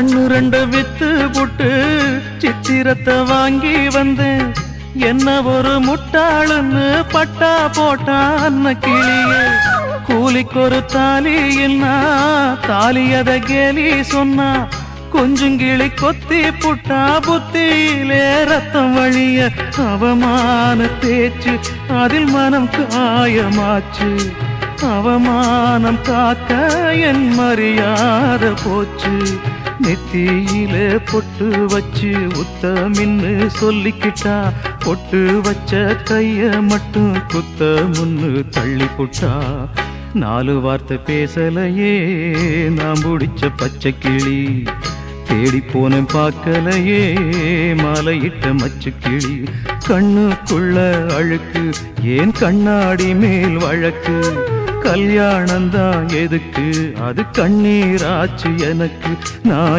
கண்ணு ரெண்டு வித்து புட்டு சித்திரத்தை வாங்கி வந்தேன். என்ன ஒரு முட்டாளுன்னு பட்டா போட்டா அன்ன கிளியே. கூலிக்கொரு தாலி இல்லா தாலியத கேலி சொன்னா. கொஞ்சங்கிளி கொத்தி புட்டா புத்தியிலே ரத்தம் வழிய. அவமான பேச்சு அதில் மனம் காயமாச்சு. அவமானம் காக்க என் மரியாதை போச்சு. நெத்தியிலே பொட்டு வச்சு உத்தமின்னு சொல்லிக்கிட்டா. பொட்டு வச்ச கைய மட்டும் குத்த முன்னு தள்ளி புட்டா. 4 வார்த்தை பேசலையே நான் பிடிச்ச பச்சை கிளி. தேடி போனேன் பார்க்கலையே மாலையிட்ட மச்சு கிளி. கண்ணுக்குள்ள அழுக்கு ஏன் கண்ணாடி மேல் வழக்கு. கல்யாணந்தான் எதுக்கு அது கண்ணீராச்சு எனக்கு. நான்